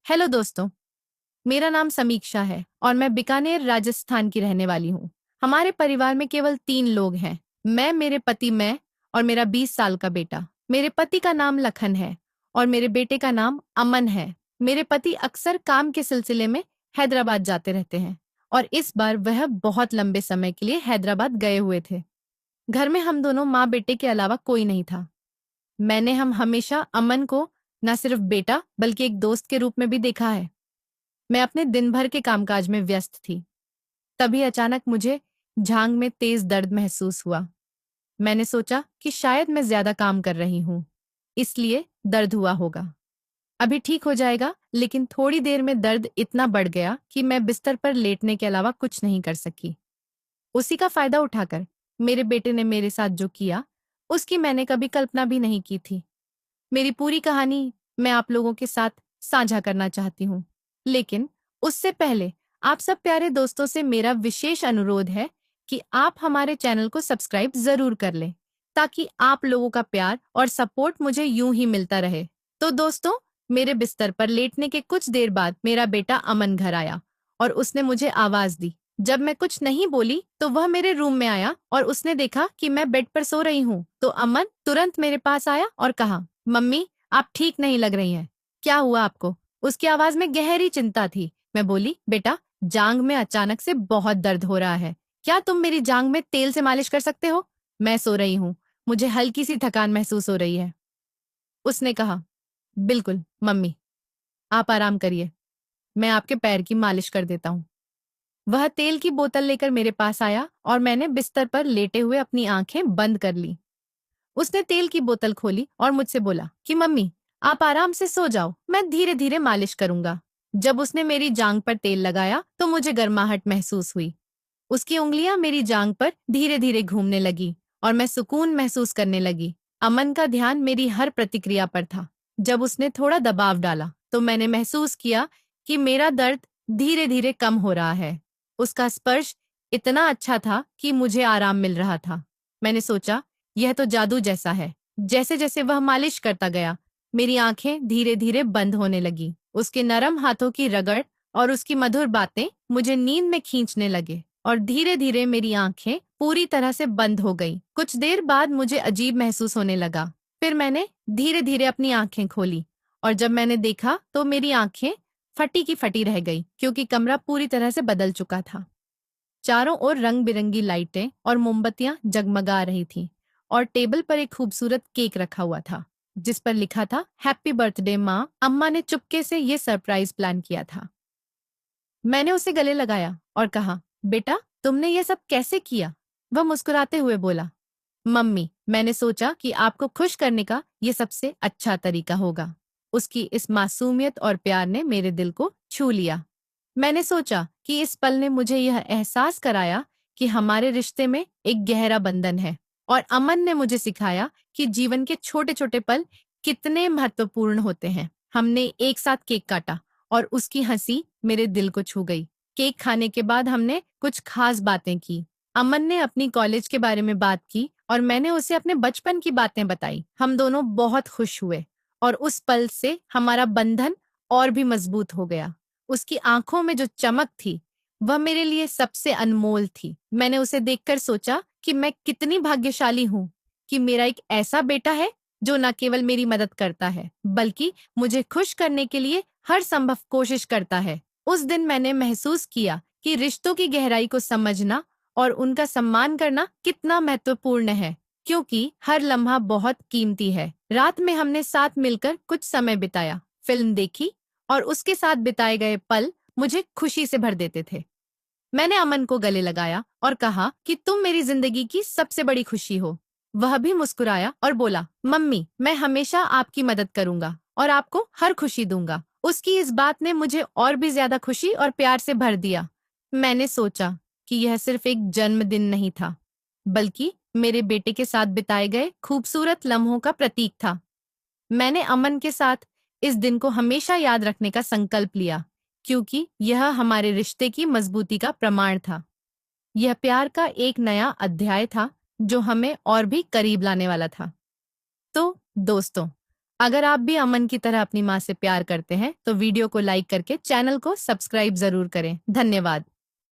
Hello दोस्तों, मेरा नाम समीक्षा है और मैं बीकानेर राजस्थान की रहने वाली हूँ। हमारे परिवार में केवल 3 लोग हैं। मैं, मेरे पति, मैं और मेरा 20 साल का बेटा। मेरे पति का नाम लखन है और मेरे बेटे का नाम अमन है। मेरे पति अक्सर काम के सिलसिले में हैदराबाद जाते रहते हैं और इस बार वह बहुत लंबे समय के लिए हैदराबाद गए हुए थे। घर में हम दोनों माँ बेटे के अलावा कोई नहीं था। हम हमेशा अमन को न सिर्फ बेटा बल्कि एक दोस्त के रूप में भी देखा है। मैं अपने दिन भर के कामकाज में व्यस्त थी। तभी अचानक मुझे जांघ में तेज दर्द महसूस हुआ। मैंने सोचा कि शायद मैं ज्यादा काम कर रही हूँ, इसलिए दर्द हुआ होगा। अभी ठीक हो जाएगा, लेकिन थोड़ी देर में दर्द इतना बढ़ गया कि मैं बिस्तर पर लेटने के अलावा कुछ नहीं कर सकी। उसी का फायदा उठाकर मेरे बेटे ने मेरे साथ जो किया, उसकी मैंने कभी कल्पना भी नहीं की थी। मेरी पूरी कहानी मैं आप लोगों के साथ साझा करना चाहती हूँ, लेकिन उससे पहले आप सब प्यारे दोस्तों से मेरा विशेष अनुरोध है कि आप हमारे चैनल को सब्सक्राइब जरूर कर लें, ताकि आप लोगों का प्यार और सपोर्ट मुझे यूं ही मिलता रहे। तो दोस्तों, मेरे बिस्तर पर लेटने के कुछ देर बाद मेरा बेटा अमन घर आया और उसने मुझे आवाज दी। जब मैं कुछ नहीं बोली तो वह मेरे रूम में आया और उसने देखा कि मैं बेड पर सो रही हूँ, तो अमन तुरंत मेरे पास आया और कहा, मम्मी, आप ठीक नहीं लग रही हैं। क्या हुआ आपको? उसकी आवाज में गहरी चिंता थी। मैं बोली, बेटा, जांघ में अचानक से बहुत दर्द हो रहा है। क्या तुम मेरी जांघ में तेल से मालिश कर सकते हो? मैं सो रही हूँ, मुझे हल्की सी थकान महसूस हो रही है। उसने कहा, बिल्कुल मम्मी, आप आराम करिए, मैं आपके पैर की मालिश कर देता हूँ। वह तेल की बोतल लेकर मेरे पास आया और मैंने बिस्तर पर लेटे हुए अपनी आंखें बंद कर ली। उसने तेल की बोतल खोली और मुझसे बोला कि मम्मी, आप आराम से सो जाओ, मैं धीरे धीरे मालिश करूंगा। जब उसने मेरी जांघ पर तेल लगाया तो मुझे गर्माहट महसूस हुई। उसकी उंगलियां मेरी जांघ पर धीरे धीरे घूमने लगी और मैं सुकून महसूस करने लगी। अमन का ध्यान मेरी हर प्रतिक्रिया पर था। जब उसने थोड़ा दबाव डाला तो मैंने महसूस किया कि मेरा दर्द धीरे धीरे कम हो रहा है। उसका स्पर्श इतना अच्छा था कि मुझे आराम मिल रहा था। मैंने सोचा, यह तो जादू जैसा है। जैसे जैसे वह मालिश करता गया, मेरी आंखें धीरे धीरे बंद होने लगी। उसके नरम हाथों की रगड़ और उसकी मधुर बातें मुझे नींद में खींचने लगे और धीरे धीरे मेरी आंखें पूरी तरह से बंद हो गई। कुछ देर बाद मुझे अजीब महसूस होने लगा। फिर मैंने धीरे धीरे अपनी आंखें खोली और जब मैंने देखा तो मेरी आंखें फटी की फटी रह गई, क्योंकि कमरा पूरी तरह से बदल चुका था। चारों ओर रंग बिरंगी लाइटें और मोमबत्तियां जगमगा रही थीं और टेबल पर एक खूबसूरत केक रखा हुआ था, जिस पर लिखा था, हैप्पी बर्थडे माँ। अम्मा ने चुपके से ये सरप्राइज प्लान किया था। मैंने उसे गले लगाया और कहा, बेटा, तुमने ये सब कैसे किया? वह मुस्कुराते हुए बोला, मम्मी, मैंने सोचा कि आपको खुश करने का ये सबसे अच्छा तरीका होगा। उसकी इस मासूमियत और प्यार ने मेरे दिल को छू लिया। मैंने सोचा कि इस पल ने मुझे यह एहसास कराया कि हमारे रिश्ते में एक गहरा बंधन है, और अमन ने मुझे सिखाया कि जीवन के छोटे छोटे पल कितने महत्वपूर्ण होते हैं। हमने एक साथ केक काटा और उसकी हंसी मेरे दिल को छू गई। केक खाने के बाद हमने कुछ खास बातें की। अमन ने अपनी कॉलेज के बारे में बात की और मैंने उसे अपने बचपन की बातें बताई। हम दोनों बहुत खुश हुए और उस पल से हमारा बंधन और भी मजबूत हो गया। उसकी आंखों में जो चमक थी, वह मेरे लिए सबसे अनमोल थी। मैंने उसे देखकर सोचा कि मैं कितनी भाग्यशाली हूँ कि मेरा एक ऐसा बेटा है जो न केवल मेरी मदद करता है, बल्कि मुझे खुश करने के लिए हर संभव कोशिश करता है। उस दिन मैंने महसूस किया कि रिश्तों की गहराई को समझना और उनका सम्मान करना कितना महत्वपूर्ण है, क्योंकि हर लम्हा बहुत कीमती है। रात में हमने साथ मिलकर कुछ समय बिताया, फिल्म देखी और उसके साथ बिताए गए पल मुझे खुशी से भर देते थे। मैंने अमन को गले लगाया और कहा कि तुम मेरी जिंदगी की सबसे बड़ी खुशी हो। वह भी मुस्कुराया और बोला, मम्मी, मैं हमेशा आपकी मदद करूंगा और आपको हर खुशी दूंगा। उसकी इस बात ने मुझे और भी ज्यादा खुशी और प्यार से भर दिया। मैंने सोचा कि यह सिर्फ एक जन्मदिन नहीं था, बल्कि मेरे बेटे के साथ बिताए गए खूबसूरत लम्हों का प्रतीक था। मैंने अमन के साथ इस दिन को हमेशा याद रखने का संकल्प लिया, क्योंकि यह हमारे रिश्ते की मजबूती का प्रमाण था। यह प्यार का एक नया अध्याय था जो हमें और भी करीब लाने वाला था। तो दोस्तों, अगर आप भी अमन की तरह अपनी माँ से प्यार करते हैं तो वीडियो को लाइक करके चैनल को सब्सक्राइब जरूर करें। धन्यवाद।